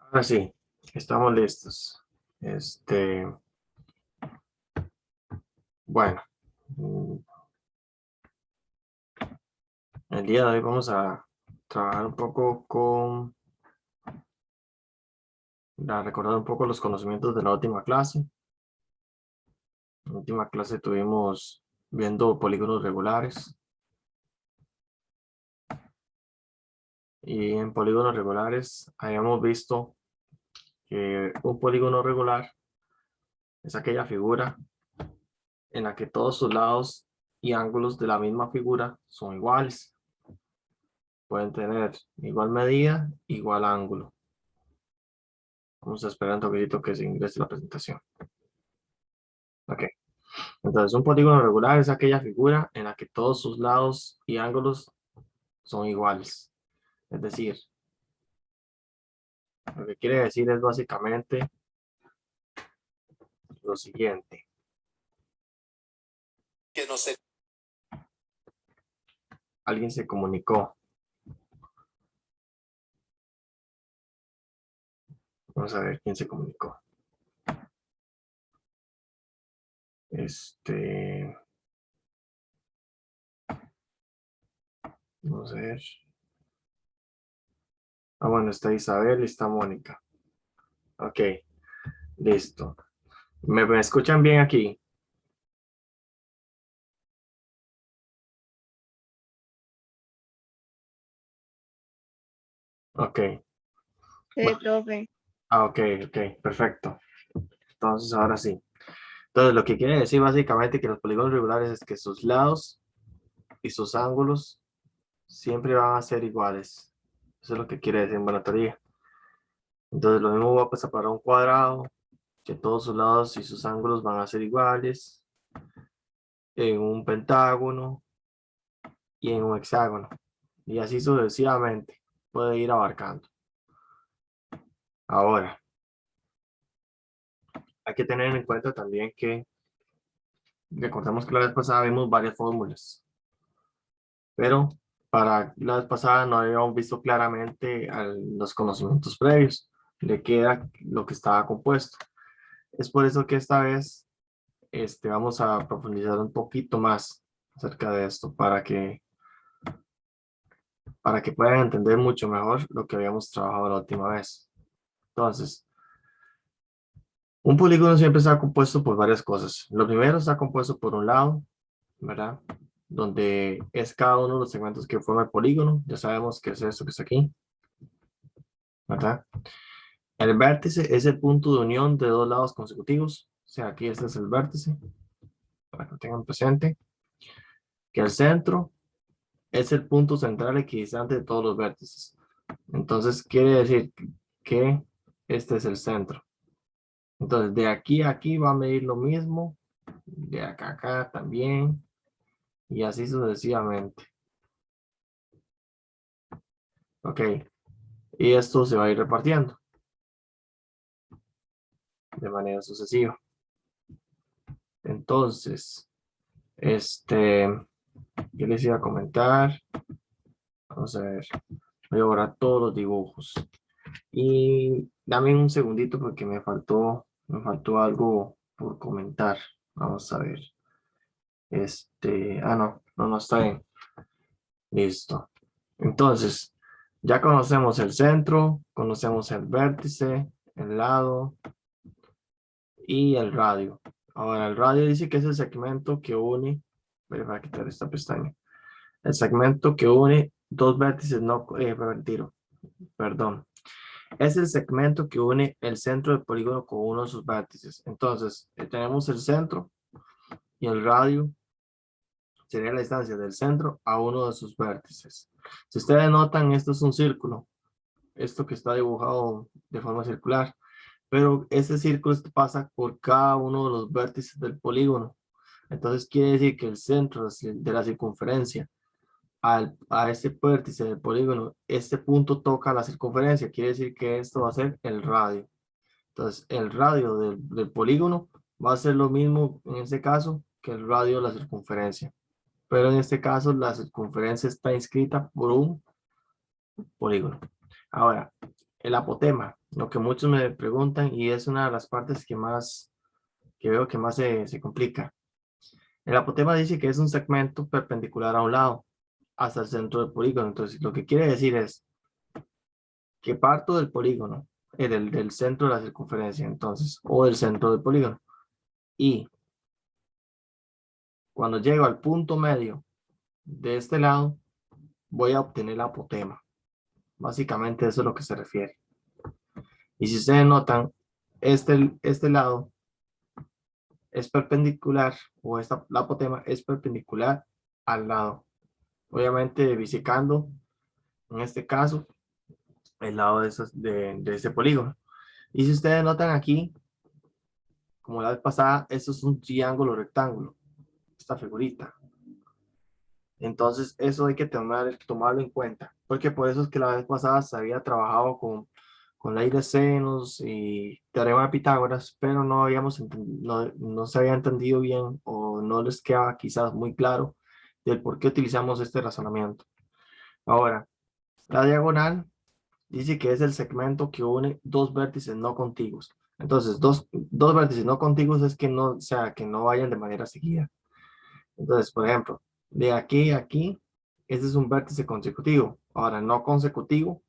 Ahora sí, estamos listos. Bueno, mm, el día de hoy vamos a trabajar un poco recordar un poco los conocimientos de la última clase. En la última clase tuvimos viendo polígonos regulares. Y en polígonos regulares habíamos visto que un polígono regular es aquella figura en la que todos sus lados y ángulos de la misma figura son iguales. Pueden tener igual medida, igual ángulo. Vamos a esperar un toquecito que se ingrese la presentación. Ok. Entonces, un polígono regular es aquella figura en la que todos sus lados y ángulos son iguales. Es decir, lo que quiere decir es básicamente lo siguiente. Que no sé. Alguien se comunicó. Vamos a ver quién se comunicó. Vamos a ver. Ah, bueno, está Isabel y está Mónica. Ok, listo. ¿Me escuchan bien aquí? Ok. Sí, profe. Ah, ok, perfecto. Entonces, ahora sí. Entonces, lo que quiere decir básicamente que los polígonos regulares es que sus lados y sus ángulos siempre van a ser iguales. Eso es lo que quiere decir en buena teoría. Entonces, lo mismo va a pasar para un cuadrado, que todos sus lados y sus ángulos van a ser iguales, en un pentágono y en un hexágono. Y así sucesivamente puede ir abarcando. Ahora, hay que tener en cuenta también que recordemos que la vez pasada vimos varias fórmulas, pero para la vez pasada no habíamos visto claramente los conocimientos previos de qué era lo que estaba compuesto. Es por eso que esta vez vamos a profundizar un poquito más acerca de esto para que puedan entender mucho mejor lo que habíamos trabajado la última vez. Entonces, un polígono siempre está compuesto por varias cosas. Lo primero está compuesto por un lado, ¿verdad? Donde es cada uno de los segmentos que forma el polígono. Ya sabemos qué es esto que está aquí, ¿verdad? El vértice es el punto de unión de dos lados consecutivos. O sea, aquí este es el vértice, para que lo tengan presente. Que el centro es el punto central equidistante de todos los vértices. Entonces, quiere decir que este es el centro. Entonces, de aquí a aquí va a medir lo mismo. De acá a acá también. Y así sucesivamente. Ok. Y esto se va a ir repartiendo de manera sucesiva. Entonces, yo les iba a comentar. Vamos a ver. Voy a borrar todos los dibujos. Y dame un segundito porque me faltó algo por comentar. Vamos a ver. No está bien. Listo. Entonces, ya conocemos el centro, conocemos el vértice, el lado y el radio. Ahora, el radio dice que es el segmento que une, voy a quitar esta pestaña, el segmento que une dos vértices, no, retiro, perdón. Es el segmento que une el centro del polígono con uno de sus vértices. Entonces, tenemos el centro y el radio sería la distancia del centro a uno de sus vértices. Si ustedes notan, esto es un círculo. Esto que está dibujado de forma circular. Pero ese círculo pasa por cada uno de los vértices del polígono. Entonces quiere decir que el centro de la circunferencia a este vértice del polígono, este punto toca la circunferencia. Quiere decir que esto va a ser el radio. Entonces el radio del polígono va a ser lo mismo en este caso que el radio de la circunferencia. Pero en este caso la circunferencia está inscrita por un polígono. Ahora, el apotema. lo que muchos me preguntan y es una de las partes que veo que más se complica. El apotema dice que es un segmento perpendicular a un lado hasta el centro del polígono. Entonces, lo que quiere decir es que parto del polígono, del centro de la circunferencia, entonces, o del centro del polígono. Y cuando llego al punto medio de este lado, voy a obtener el apotema. Básicamente eso es lo que se refiere. Y si ustedes notan, este lado es perpendicular, o la apotema es perpendicular al lado. Obviamente bisecando, en este caso, el lado de este polígono. Y si ustedes notan aquí, como la vez pasada, esto es un triángulo rectángulo, esta figurita. Entonces, eso hay que tomarlo en cuenta, porque por eso es que la vez pasada se había trabajado con ley de senos y teorema de Pitágoras, pero no se había entendido bien o no les quedaba quizás muy claro del por qué utilizamos este razonamiento. Ahora, la diagonal dice que es el segmento que une dos vértices no contiguos. Entonces, dos vértices no contiguos es que no, o sea, que no vayan de manera seguida. Entonces, por ejemplo, de aquí a aquí, este es un vértice consecutivo. Ahora, no consecutivo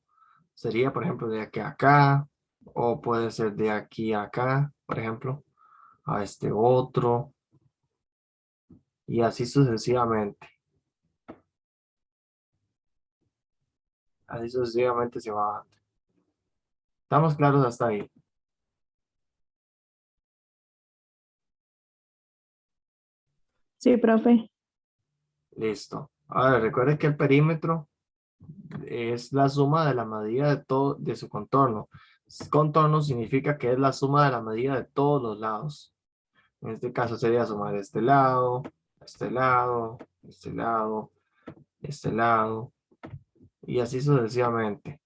sería, por ejemplo, de aquí a acá, o puede ser de aquí a acá, por ejemplo, a este otro, y así sucesivamente. Así sucesivamente se va. ¿Estamos claros hasta ahí? Sí, profe. Listo. Ahora, recuerden que el perímetro es la suma de la medida de todo de su contorno. Contorno significa que es la suma de la medida de todos los lados. En este caso sería sumar este lado, este lado, este lado, este lado, y así sucesivamente.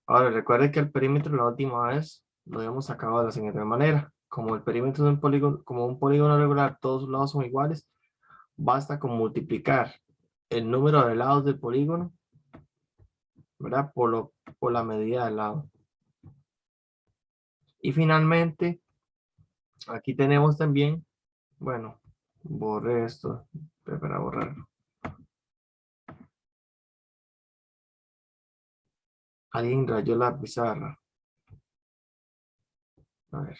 Ahora recuerden que el perímetro la última vez lo habíamos sacado de la siguiente manera. Como el perímetro de un polígono, como un polígono regular, todos sus lados son iguales, basta con multiplicar el número de lados del polígono, ¿verdad? Por la medida del lado. Y finalmente, aquí tenemos también, bueno, borré esto para borrarlo. Alguien rayó la pizarra. A ver,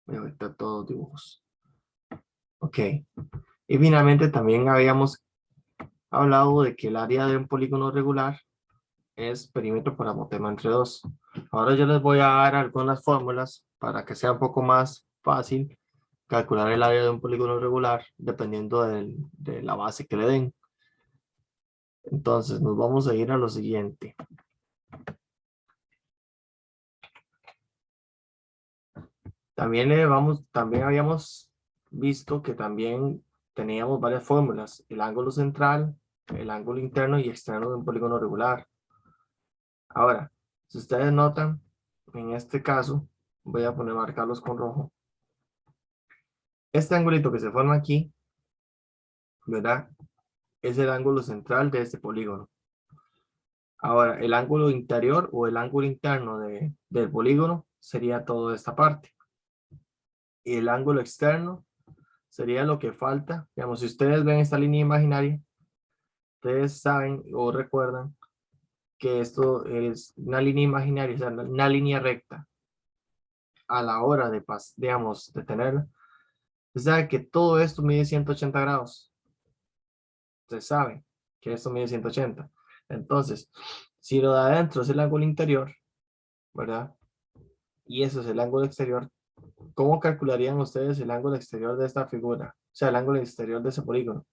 voy a quitar todos los dibujos. Ok. Y finalmente también habíamos hablado de que el área de un polígono regular es perímetro por apotema entre dos. Ahora yo les voy a dar algunas fórmulas para que sea un poco más fácil calcular el área de un polígono regular dependiendo de la base que le den. Entonces nos vamos a ir a lo siguiente. También habíamos visto que también teníamos varias fórmulas, el ángulo central, el ángulo interno y externo de un polígono regular. Ahora, si ustedes notan, en este caso, voy a marcarlos con rojo. Este angulito que se forma aquí, ¿verdad? Es el ángulo central de este polígono. Ahora, el ángulo interior o el ángulo interno del polígono sería toda esta parte. Y el ángulo externo sería lo que falta. Digamos, si ustedes ven esta línea imaginaria, ustedes saben o recuerdan que esto es una línea imaginaria, o sea, una línea recta. A la hora digamos, de tenerla, usted sabe que todo esto mide 180 grados. Usted sabe que esto mide 180. Entonces, si lo de adentro es el ángulo interior, ¿verdad? Y eso es el ángulo exterior, ¿cómo calcularían ustedes el ángulo exterior de esta figura? O sea, el ángulo exterior de ese polígono.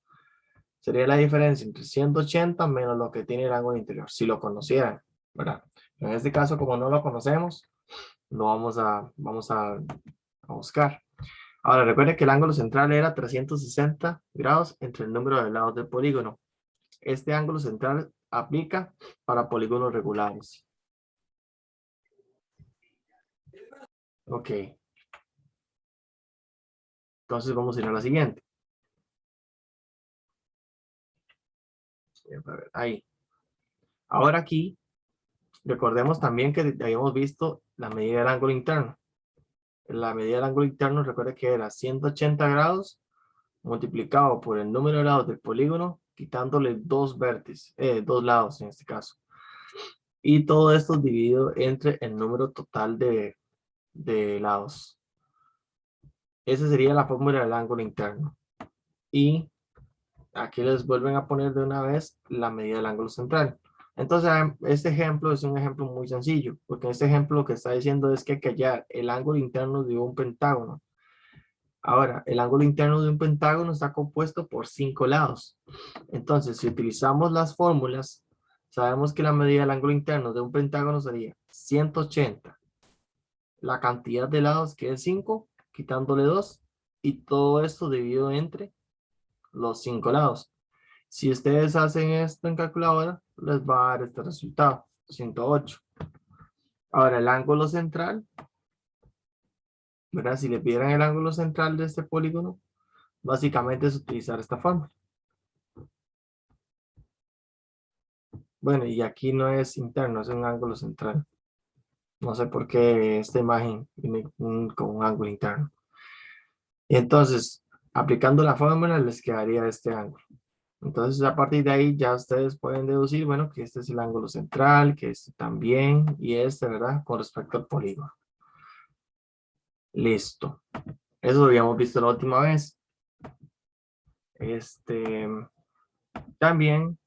Sería la diferencia entre 180 menos lo que tiene el ángulo interior, si lo conocieran, ¿verdad? En este caso, como no lo conocemos, lo vamos a buscar. Ahora, recuerden que el ángulo central era 360 grados entre el número de lados del polígono. Este ángulo central aplica para polígonos regulares. Ok. Entonces vamos a ir a la siguiente. A ver, ahí. Ahora aquí Recordemos también que habíamos visto la medida del ángulo interno. La medida del ángulo interno, recuerde que era 180 grados multiplicado por el número de lados del polígono, quitándole dos vértices, dos lados en este caso. Y todo esto dividido entre el número total de lados. Esa sería la fórmula del ángulo interno. Y aquí les vuelven a poner de una vez la medida del ángulo central. Entonces, este ejemplo es un ejemplo muy sencillo, porque en este ejemplo lo que está diciendo es que hay que hallar el ángulo interno de un pentágono. Ahora, el ángulo interno de un pentágono está compuesto por 5 lados. Entonces, si utilizamos las fórmulas, sabemos que la medida del ángulo interno de un pentágono sería 180. La cantidad de lados que es 5, quitándole 2, y todo esto dividido entre los 5 lados. Si ustedes hacen esto en calculadora, les va a dar este resultado, 108. Ahora, el ángulo central, ¿verdad? Si le pidieran el ángulo central de este polígono, básicamente es utilizar esta fórmula. Bueno, y aquí no es interno, es un ángulo central. No sé por qué esta imagen viene con un ángulo interno. Y entonces, aplicando la fórmula, les quedaría este ángulo. Entonces, a partir de ahí ya ustedes pueden deducir, bueno, que este es el ángulo central, que este también, y este, ¿verdad? Con respecto al polígono. Listo. Eso lo habíamos visto la última vez. También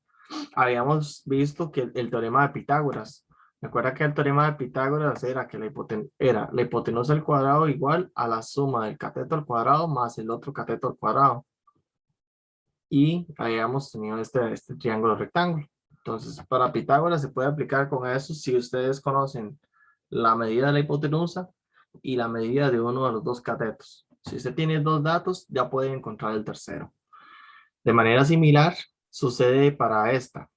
habíamos visto que el teorema de Pitágoras. Recuerda que el teorema de Pitágoras era que la hipotenusa al cuadrado igual a la suma del cateto al cuadrado más el otro cateto al cuadrado. Y habíamos tenido este triángulo rectángulo. Entonces, para Pitágoras se puede aplicar con eso si ustedes conocen la medida de la hipotenusa y la medida de uno de los dos catetos. Si usted tiene dos datos, ya puede encontrar el tercero. De manera similar, sucede para esta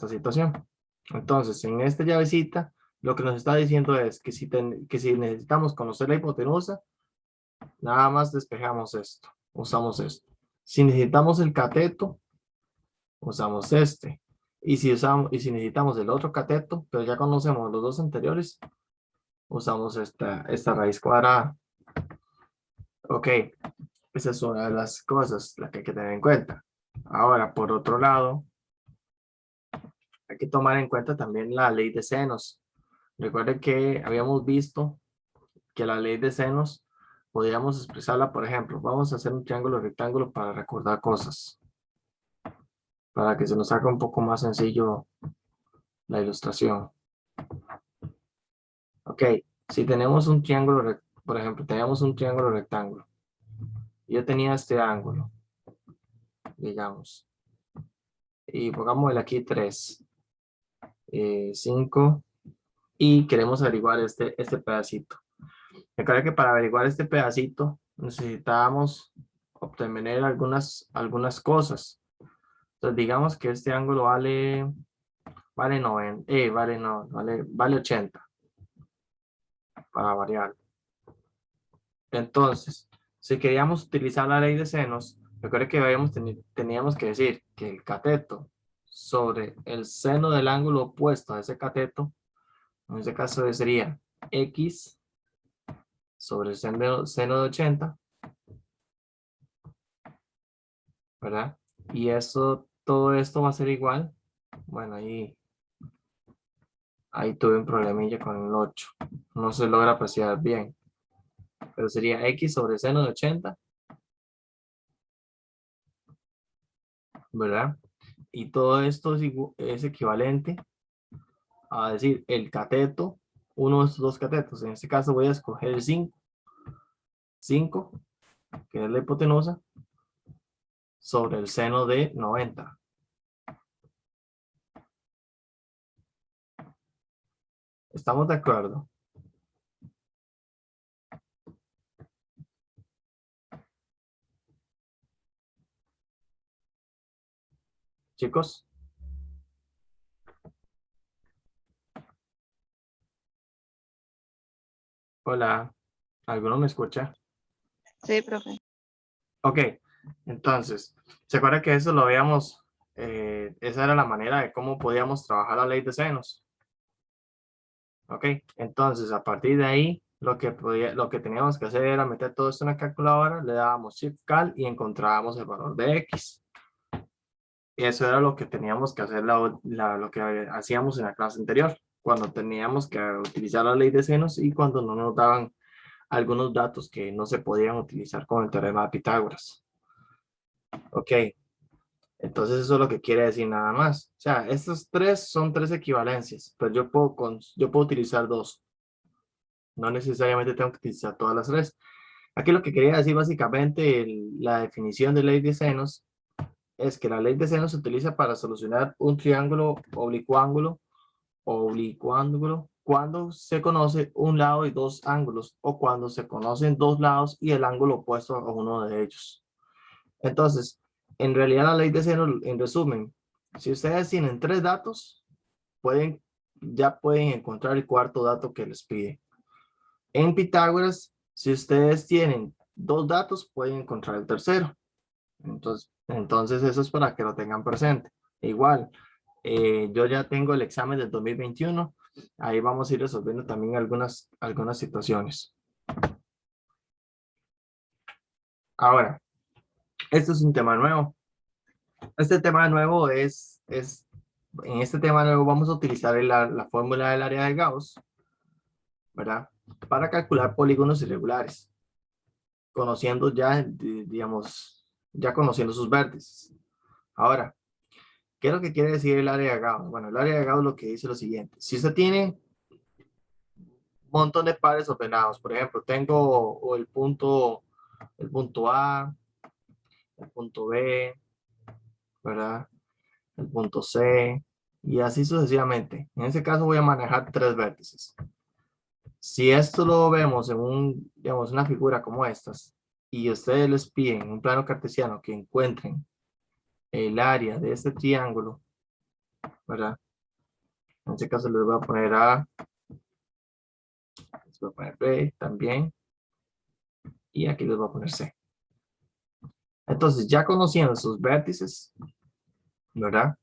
situación. Entonces, en esta llavecita, lo que nos está diciendo es que si necesitamos conocer la hipotenusa, nada más despejamos esto, usamos esto. Si necesitamos el cateto, usamos este. Y si necesitamos el otro cateto, pero ya conocemos los dos anteriores, usamos esta raíz cuadrada. Ok, esa es una de las cosas que hay que tener en cuenta. Ahora, por otro lado, hay que tomar en cuenta también la ley de senos. Recuerden que habíamos visto que la ley de senos podríamos expresarla, por ejemplo, vamos a hacer un triángulo rectángulo para recordar cosas, para que se nos haga un poco más sencillo la ilustración. Ok, si tenemos un triángulo, por ejemplo, tenemos un triángulo rectángulo. Yo tenía este ángulo, digamos, y pongámosle aquí 3, 5, y queremos averiguar este pedacito. Recuerda que para averiguar este pedacito necesitábamos obtener algunas cosas. Entonces digamos que este ángulo vale 90, vale 80 para variar. Entonces, si queríamos utilizar la ley de senos, recuerda que teníamos que decir que el cateto sobre el seno del ángulo opuesto a ese cateto, en este caso sería x sobre el seno de 80, ¿verdad? Y todo esto va a ser igual. Bueno, ahí tuve un problemilla con el 8. No se logra apreciar bien. Pero sería x sobre seno de 80, ¿verdad? Y todo esto es equivalente a decir el cateto, uno de estos dos catetos. En este caso voy a escoger el 5, que es la hipotenusa, sobre el seno de 90. ¿Estamos de acuerdo? Chicos. Hola. ¿Alguno me escucha? Sí, profe. Ok. Entonces, ¿se acuerda que eso lo habíamos, esa era la manera de cómo podíamos trabajar la ley de senos? Ok, entonces a partir de ahí, lo que teníamos que hacer era meter todo esto en la calculadora, le dábamos Shift Cal y encontrábamos el valor de X. Y eso era lo que teníamos que hacer, lo que hacíamos en la clase anterior, cuando teníamos que utilizar la ley de senos y cuando no nos daban algunos datos que no se podían utilizar con el teorema de Pitágoras. Ok, entonces eso es lo que quiere decir nada más. O sea, estos tres son tres equivalencias, pero yo puedo utilizar dos. No necesariamente tengo que utilizar todas las tres. Aquí lo que quería decir básicamente, la definición de ley de senos, es que la ley de senos se utiliza para solucionar un triángulo oblicuángulo cuando se conoce un lado y dos ángulos, o cuando se conocen dos lados y el ángulo opuesto a uno de ellos. Entonces, en realidad la ley de senos, en resumen, si ustedes tienen tres datos, ya pueden encontrar el cuarto dato que les pide. En Pitágoras, si ustedes tienen dos datos, pueden encontrar el tercero. Entonces eso es para que lo tengan presente. Igual, yo ya tengo el examen del 2021. Ahí vamos a ir resolviendo también algunas situaciones. Ahora, esto es un tema nuevo. Este tema nuevo en este tema nuevo vamos a utilizar la fórmula del área de Gauss, ¿verdad? Para calcular polígonos irregulares, conociendo ya, digamos, ya conociendo sus vértices. Ahora, ¿qué es lo que quiere decir el área de Gauss? Bueno, el área de Gauss lo que dice lo siguiente. Si usted tiene un montón de pares ordenados, por ejemplo, tengo el punto A, el punto B, ¿verdad? El punto C, y así sucesivamente. En ese caso voy a manejar tres vértices. Si esto lo vemos en digamos, una figura como estas, y ustedes les piden en un plano cartesiano que encuentren el área de este triángulo, ¿verdad? En este caso les voy a poner A, les voy a poner B también, y aquí les voy a poner C. Entonces, ya conociendo sus vértices, ¿verdad?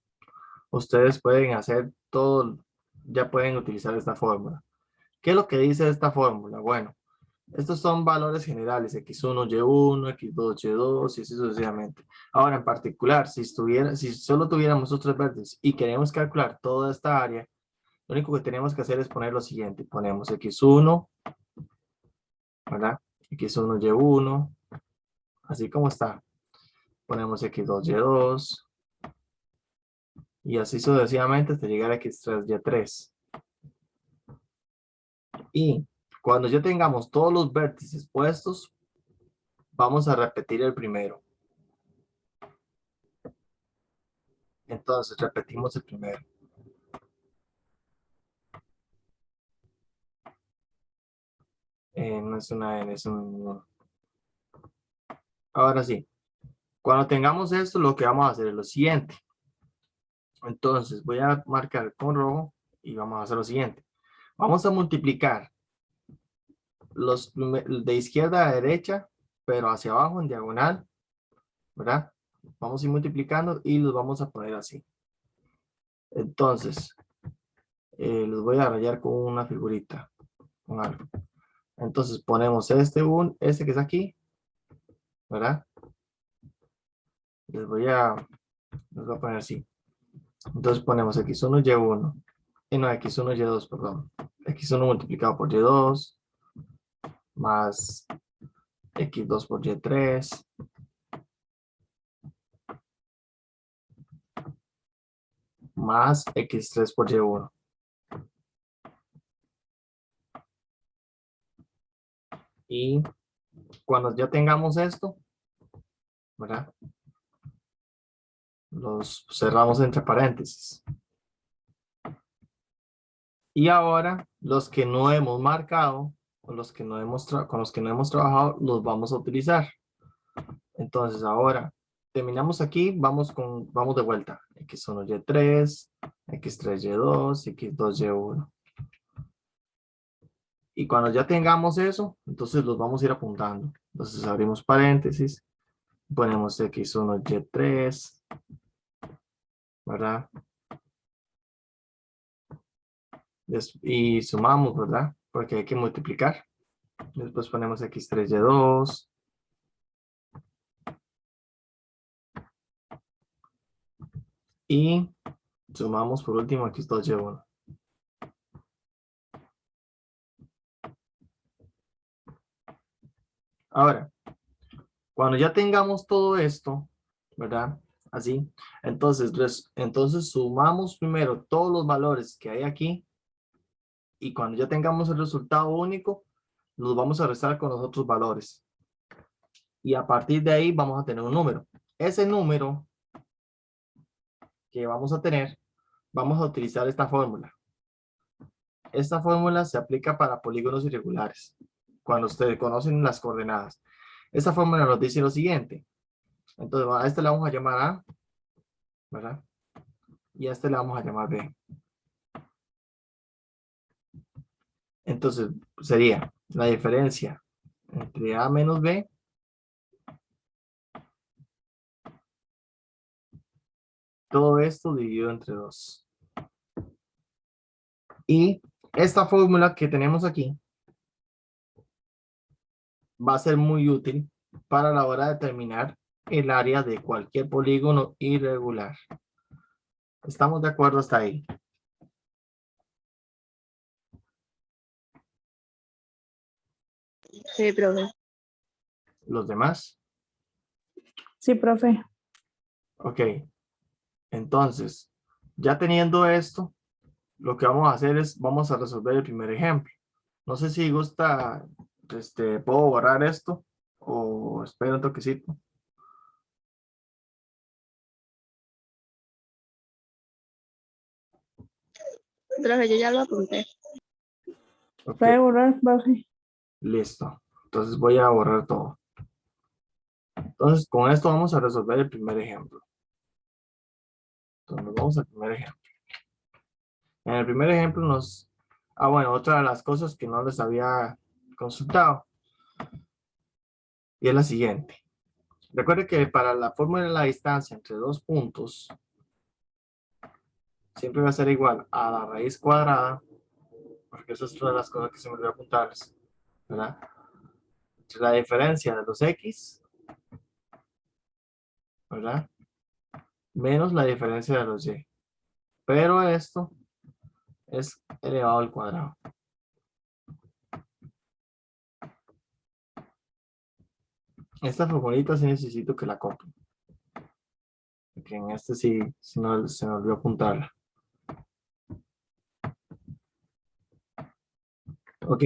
Ustedes pueden hacer todo, ya pueden utilizar esta fórmula. ¿Qué es lo que dice esta fórmula? Bueno, estos son valores generales, x1, y1, x2, y2, y así sucesivamente. Ahora, en particular, si solo tuviéramos otros vértices y queremos calcular toda esta área, lo único que tenemos que hacer es poner lo siguiente. Ponemos x1, ¿verdad? x1, y1, así como está. Ponemos x2, y2, y así sucesivamente hasta llegar a x3, y3. Y cuando ya tengamos todos los vértices puestos, vamos a repetir el primero. Entonces repetimos el primero. No es una N, es un... Ahora sí, cuando tengamos esto, lo que vamos a hacer es lo siguiente. Entonces voy a marcar con rojo y vamos a hacer lo siguiente. Vamos a multiplicar los de izquierda a derecha, pero hacia abajo en diagonal, ¿verdad? Vamos a ir multiplicando y los vamos a poner así. Entonces, los voy a rayar con una figurita, con algo. Entonces ponemos este que es aquí, ¿verdad? Les voy a poner así. Entonces ponemos x1, y1. Y no, x1, y2, perdón. x1 multiplicado por y2 más x2 por y3 más x3 por y1. Y cuando ya tengamos esto, ¿verdad? Los cerramos entre paréntesis. Y ahora, los que no hemos marcado, con los que no hemos trabajado, los vamos a utilizar. Entonces, ahora, terminamos aquí, vamos de vuelta. X1, Y3, X3, Y2, X2, Y1. Y cuando ya tengamos eso, entonces los vamos a ir apuntando. Entonces abrimos paréntesis, ponemos X1, Y3, ¿verdad? Y sumamos, ¿verdad? Porque hay que multiplicar. Después ponemos x3y2. Y sumamos por último x2y1. Ahora, cuando ya tengamos todo esto, ¿verdad? Así. Entonces sumamos primero todos los valores que hay aquí. Y cuando ya tengamos el resultado único, los vamos a restar con los otros valores. Y a partir de ahí vamos a tener un número. Ese número que vamos a tener, vamos a utilizar esta fórmula. Esta fórmula se aplica para polígonos irregulares, cuando ustedes conocen las coordenadas. Esta fórmula nos dice lo siguiente. Entonces a este le vamos a llamar A, ¿verdad? Y a este le vamos a llamar B. Entonces sería la diferencia entre A menos B todo esto dividido entre 2. Y esta fórmula que tenemos aquí va a ser muy útil para la hora de determinar el área de cualquier polígono irregular. ¿Estamos de acuerdo hasta ahí? Sí, profe. ¿Los demás? Sí, profe. Ok. Entonces, ya teniendo esto, lo que vamos a hacer es, vamos a resolver el primer ejemplo. No sé si gusta, puedo borrar esto o espero un toquecito. Profe, yo ya lo apunté. Ok, Puede borrar, profe. listo. Entonces voy a borrar todo. Entonces, con esto vamos a resolver el primer ejemplo. Entonces, vamos al primer ejemplo. En el primer ejemplo nos... Ah, bueno, otra de las cosas que no les había consultado. Y es la siguiente. Recuerde que para la fórmula de la distancia entre dos puntos, siempre va a ser igual a la raíz cuadrada, porque eso es una de las cosas que se me olvidó apuntarles, ¿verdad? Entre la diferencia de los x, ¿verdad? Menos la diferencia de los y. Pero esto es elevado al cuadrado. Esta formulita sí necesito que la copien. Porque en este sí no, se me olvidó apuntarla. Ok,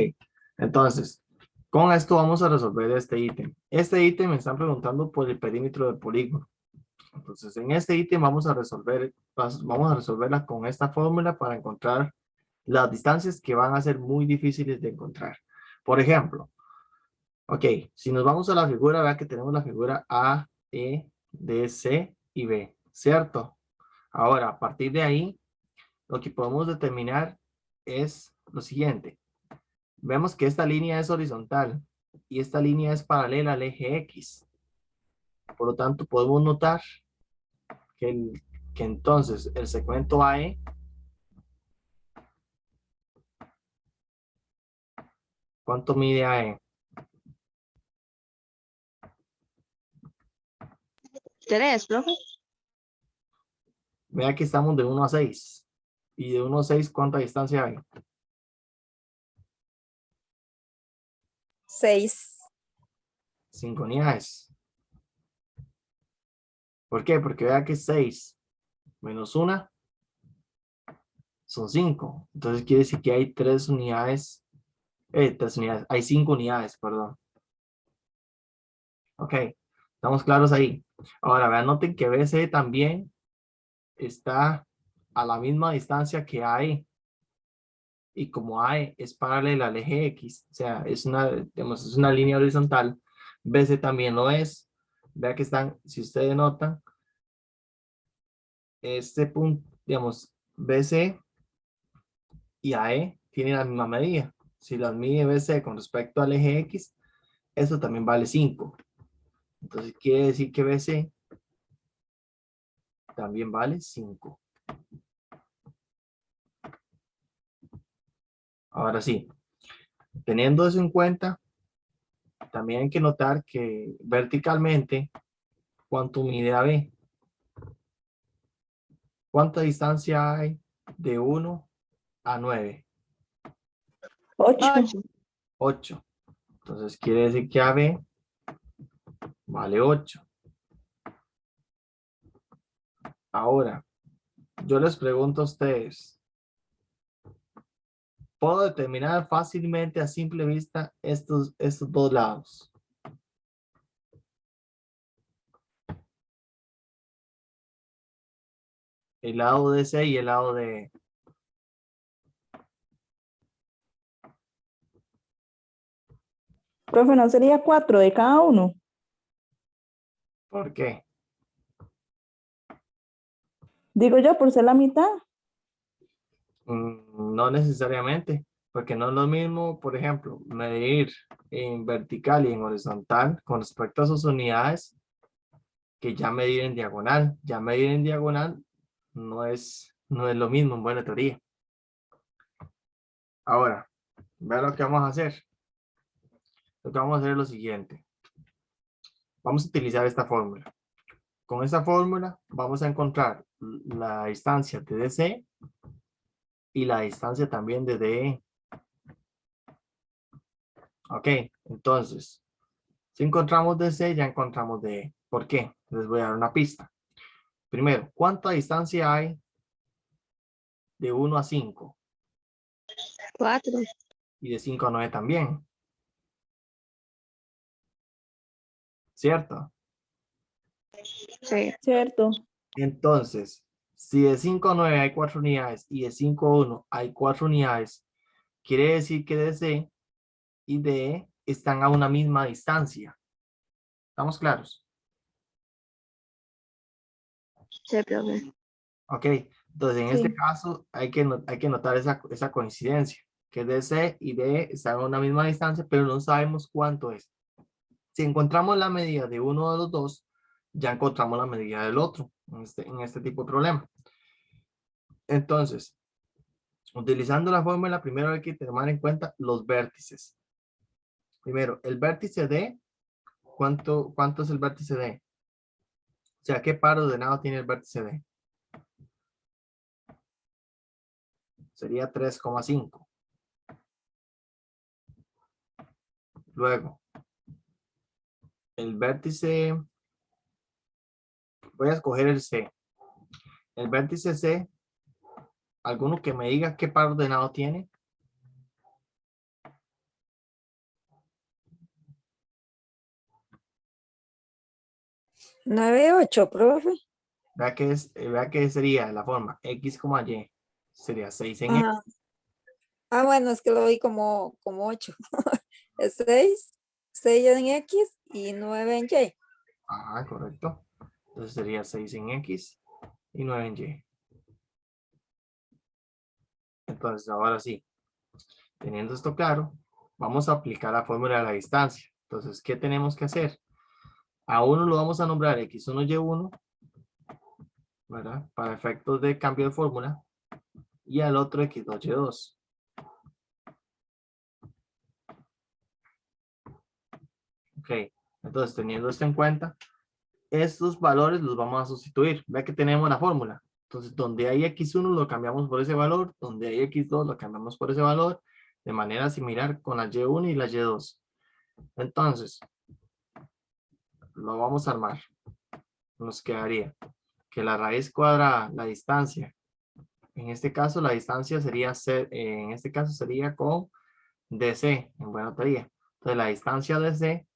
entonces, con esto vamos a resolver este ítem. Este ítem me están preguntando por el perímetro del polígono. Entonces, en este ítem vamos a resolverla con esta fórmula para encontrar las distancias que van a ser muy difíciles de encontrar. Por ejemplo, ok, si nos vamos a la figura, vea que tenemos la figura A, E, D, C y B, ¿cierto? Ahora, a partir de ahí, lo que podemos determinar es lo siguiente. Vemos que esta línea es horizontal y esta línea es paralela al eje X. Por lo tanto, podemos notar que entonces el segmento AE, ¿cuánto mide AE? 3, profe. Vea que estamos de 1 a 6. Y de 1 a 6, ¿cuánta distancia hay? 6. 5 unidades. ¿Por qué? Porque vea que 6 menos 1 son 5. Entonces quiere decir que hay 3 unidades. 3 unidades. Hay 5 unidades, perdón. Ok. Estamos claros ahí. Ahora, vean, noten que BC también está a la misma distancia que AE. Y como AE es paralela al eje X, o sea, digamos, es una línea horizontal, BC también lo es. Vea que están, si ustedes notan, este punto, digamos, BC y AE tienen la misma medida. Si las mide BC con respecto al eje X, eso también vale 5. Entonces quiere decir que BC también vale 5. Ahora sí, teniendo eso en cuenta, también hay que notar que verticalmente, ¿cuánto mide AB? ¿Cuánta distancia hay de 1 a 9? 8. 8. 8. Entonces quiere decir que AB vale 8. Ahora, yo les pregunto a ustedes, ¿puedo determinar fácilmente a simple vista estos dos lados? El lado de C y el lado de... Profe, ¿no sería 4 de cada uno? ¿Por qué? Digo yo, por ser la mitad. No necesariamente, porque no es lo mismo, por ejemplo, medir en vertical y en horizontal con respecto a sus unidades que ya medir en diagonal. Ya medir en diagonal no es lo mismo en buena teoría. Ahora, vean lo que vamos a hacer. Lo que vamos a hacer es lo siguiente. Vamos a utilizar esta fórmula. Con esta fórmula vamos a encontrar la distancia de DC y la distancia también de DE. Ok, entonces, si encontramos DC, ya encontramos DE. ¿Por qué? Les voy a dar una pista. Primero, ¿cuánta distancia hay de 1 a 5? 4. Y de 5 a 9 también, ¿cierto? Sí. Cierto. Entonces, si de 5 a 9 hay 4 unidades y de 5 a 1 hay 4 unidades, quiere decir que DC y DE están a una misma distancia. ¿Estamos claros? Sí, profe. Ok, entonces en este Sí. caso hay que notar esa coincidencia, que DC y DE están a una misma distancia, pero no sabemos cuánto es. Si encontramos la medida de uno de los dos, ya encontramos la medida del otro en este tipo de problema. Entonces, utilizando la fórmula, primero hay que tomar en cuenta los vértices. Primero, el vértice D, ¿cuánto es el vértice D? O sea, ¿qué par ordenado tiene el vértice D? Sería 3,5. Luego, el vértice, voy a escoger el C. El vértice C, ¿alguno que me diga qué par ordenado tiene? 9, 8, profe. Vea que sería la forma X, Y. Sería 6 en X. Ajá. Ah, bueno, es que lo vi como 8. Es 6 en X y 9 en Y. Ah, correcto. Entonces sería 6 en X y 9 en Y. Entonces, ahora sí, teniendo esto claro, vamos a aplicar la fórmula de la distancia. Entonces, ¿qué tenemos que hacer? A uno lo vamos a nombrar X1, Y1, ¿verdad? Para efectos de cambio de fórmula. Y al otro X2, Y2. Ok, entonces teniendo esto en cuenta, estos valores los vamos a sustituir. Ve que tenemos la fórmula. Entonces, donde hay X1 lo cambiamos por ese valor, donde hay X2 lo cambiamos por ese valor, de manera similar con la Y1 y la Y2. Entonces, lo vamos a armar. Nos quedaría que la raíz cuadrada, la distancia, en este caso la distancia sería, en este caso sería con DC, en buena teoría. Entonces, la distancia de C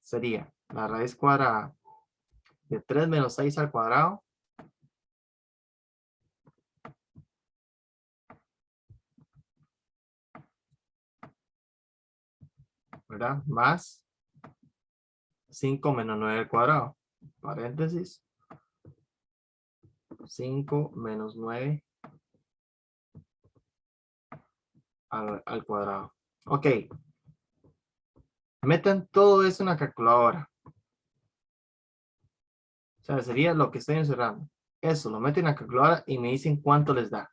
sería la raíz cuadrada de 3 menos 6 al cuadrado, ¿verdad? Más 5 menos 9 al cuadrado. Paréntesis. 5 menos 9 al cuadrado. Ok. Metan todo eso en la calculadora. O sea, sería lo que estoy encerrando. Eso, lo meten en la calculadora y me dicen cuánto les da.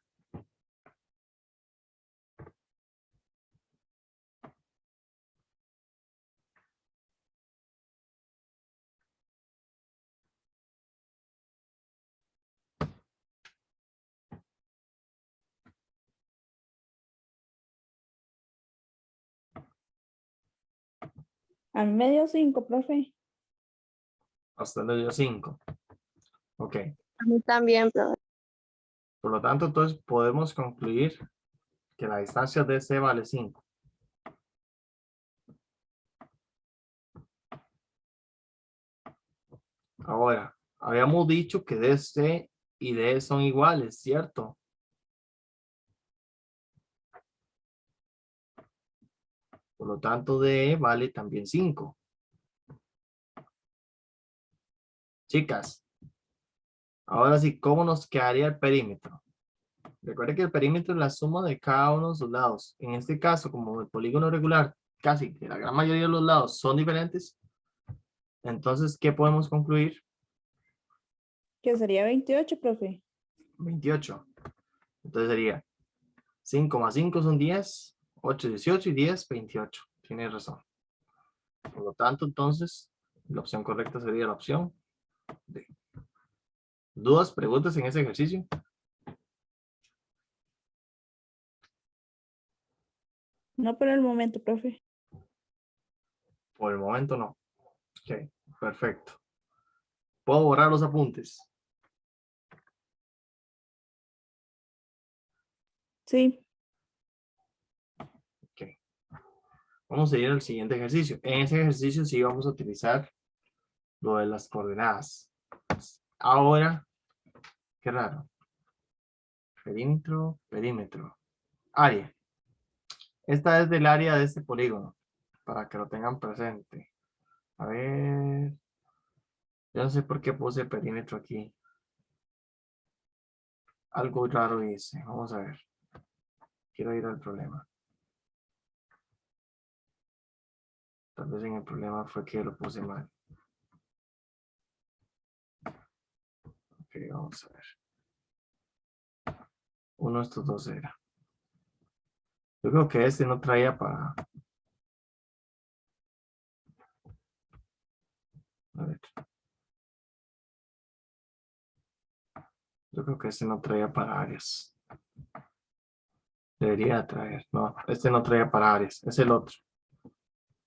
A mí me dio 5, profe. A usted le dio 5. Ok. A mí también, profe. Por lo tanto, entonces podemos concluir que la distancia de C vale 5. Ahora, habíamos dicho que DC y DE son iguales, ¿cierto? Por lo tanto, DE vale también 5. Chicas, ahora sí, ¿cómo nos quedaría el perímetro? Recuerden que el perímetro es la suma de cada uno de sus lados. En este caso, como el polígono regular, casi que la gran mayoría de los lados son diferentes, entonces, ¿qué podemos concluir? Que sería 28, profe. 28. Entonces sería 5 más 5 son 10, 8, 18 y 10, 28. Tienes razón. Por lo tanto, entonces, la opción correcta sería la opción D. ¿Dudas, preguntas en ese ejercicio? No por el momento, profe. Por el momento no. Ok, perfecto. ¿Puedo borrar los apuntes? Sí. Ok. Vamos a ir al siguiente ejercicio. En ese ejercicio sí vamos a utilizar lo de las coordenadas. Ahora, qué raro. Perímetro, perímetro. Área. Esta es del área de este polígono, para que lo tengan presente. A ver. Yo no sé por qué puse perímetro aquí. Algo raro hice. Vamos a ver. Quiero ir al problema. Tal vez en el problema fue que lo puse mal. Ok, vamos a ver. Uno de estos dos era. Yo creo que este no traía para... A ver. Yo creo que este no traía para áreas. Debería traer. No, este no traía para áreas. Es el otro.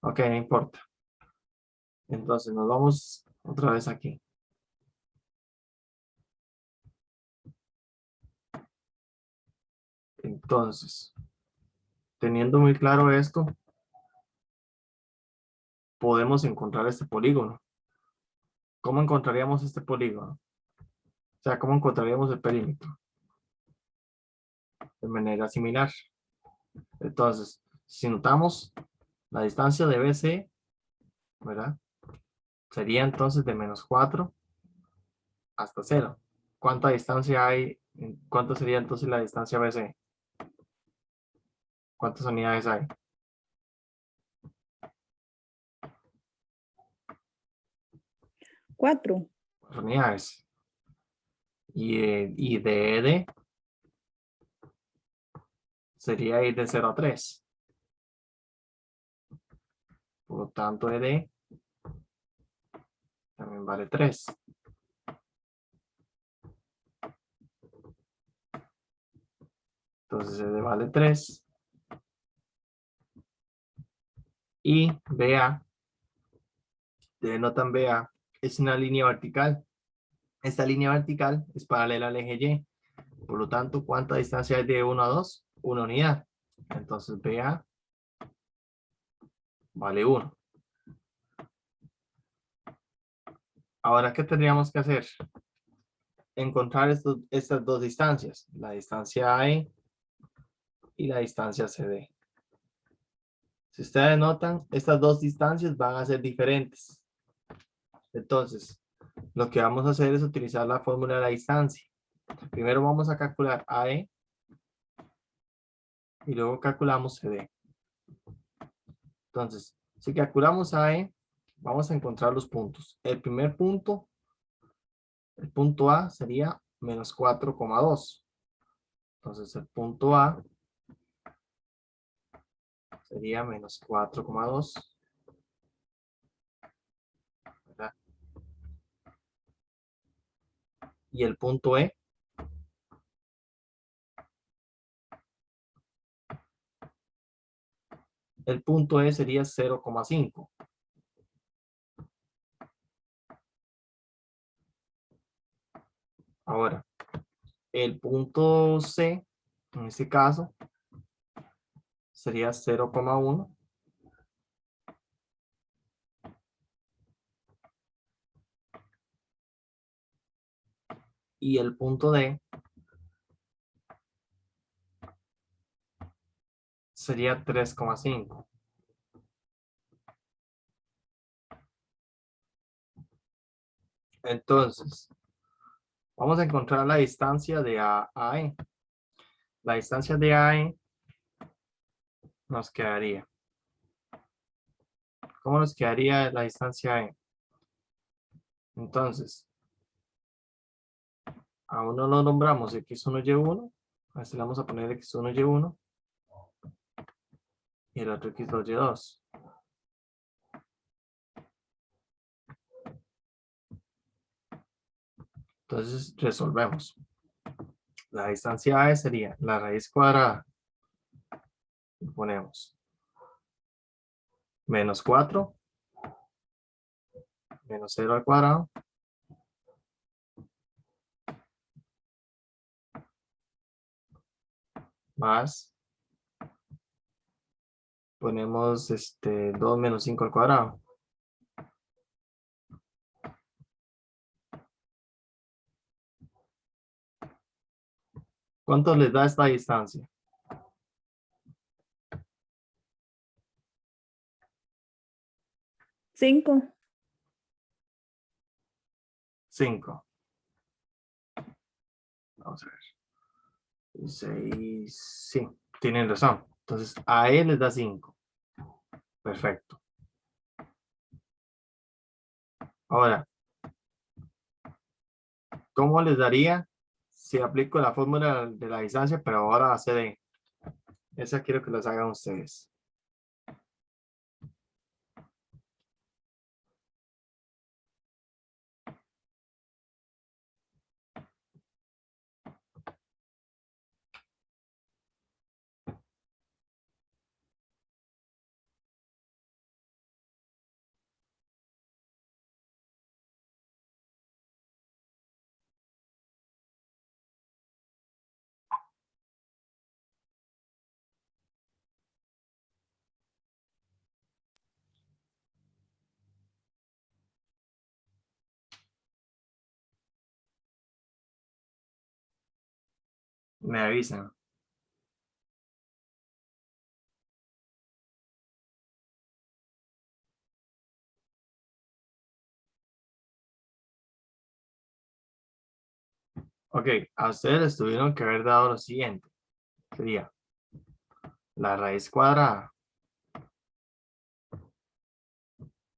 Ok, no importa. Entonces nos vamos otra vez aquí. Entonces, teniendo muy claro esto, podemos encontrar este polígono. ¿Cómo encontraríamos este polígono? O sea, ¿cómo encontraríamos el perímetro? De manera similar. Entonces, si notamos la distancia de BC, ¿verdad? Sería entonces de menos 4 hasta 0. ¿Cuánta distancia hay? ¿Cuánto sería entonces la distancia BC? ¿Cuántas unidades hay? 4. 4 unidades. Y de ED sería ir de 0 a 3. Por lo tanto, ED también vale 3. Entonces, ED vale 3. Y BA, denotan BA, es una línea vertical. Esta línea vertical es paralela al eje Y. Por lo tanto, ¿cuánta distancia hay de 1 a 2? Una unidad. Entonces, BA vale 1. Ahora, ¿qué tendríamos que hacer? Encontrar estas dos distancias, la distancia AE y la distancia CD. Si ustedes notan, estas dos distancias van a ser diferentes. Entonces, lo que vamos a hacer es utilizar la fórmula de la distancia. Primero vamos a calcular AE y luego calculamos CD. Entonces, si calculamos AE, vamos a encontrar los puntos. El primer punto, el punto A sería menos 4,2. Entonces, el punto A sería menos 4,2. ¿Verdad? Y el punto E sería 0,5. Ahora, el punto C, en este caso, sería 0,1. Y el punto D sería 3,5. Entonces, vamos a encontrar la distancia de A a E. La distancia de A a E nos quedaría. ¿Cómo nos quedaría la distancia E? Entonces, a uno lo nombramos X1, Y1. Así le vamos a poner X1, Y1. Y el otro X2, Y2. Entonces, resolvemos. La distancia A sería la raíz cuadrada. Y ponemos menos 4. Menos 0 al cuadrado. Más. Ponemos 2 menos 5 al cuadrado. ¿Cuánto les da esta distancia? 5. 5. Vamos a ver. 6. Sí, tienen razón. Entonces, a él les da 5. Perfecto. Ahora, ¿cómo les daría si aplico la fórmula de la distancia, pero ahora a CD? Esa quiero que las hagan ustedes. Me avisan. Ok, a ustedes les tuvieron que haber dado lo siguiente. Sería la raíz cuadrada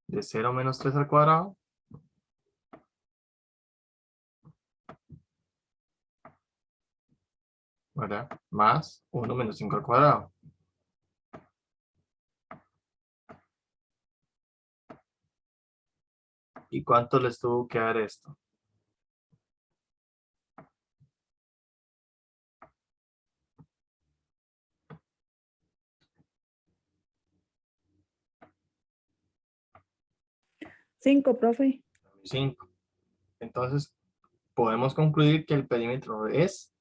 de 0 menos 3 al cuadrado. ¿Verdad? Más 1 menos 5 al cuadrado. ¿Y cuánto les tuvo que dar esto? Cinco, profe. 5. Entonces, podemos concluir que el perímetro es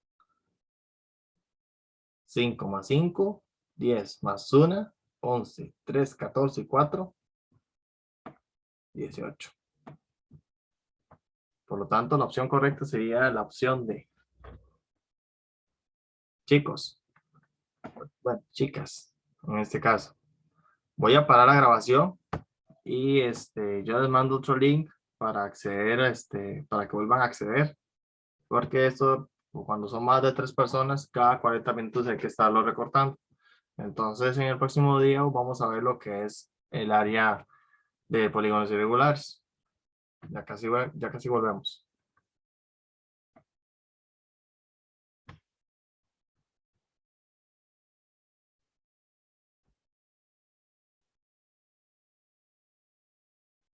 5 más 5, 10 más 1, 11, 3, 14 y 4, 18. Por lo tanto, la opción correcta sería la opción D. Chicos, bueno, chicas, en este caso, voy a parar la grabación y yo les mando otro link para acceder a para que vuelvan a acceder, porque esto, cuando son más de 3 personas, cada 40 minutos hay que estarlo recortando. Entonces, en el próximo día vamos a ver lo que es el área de polígonos irregulares. Ya casi volvemos.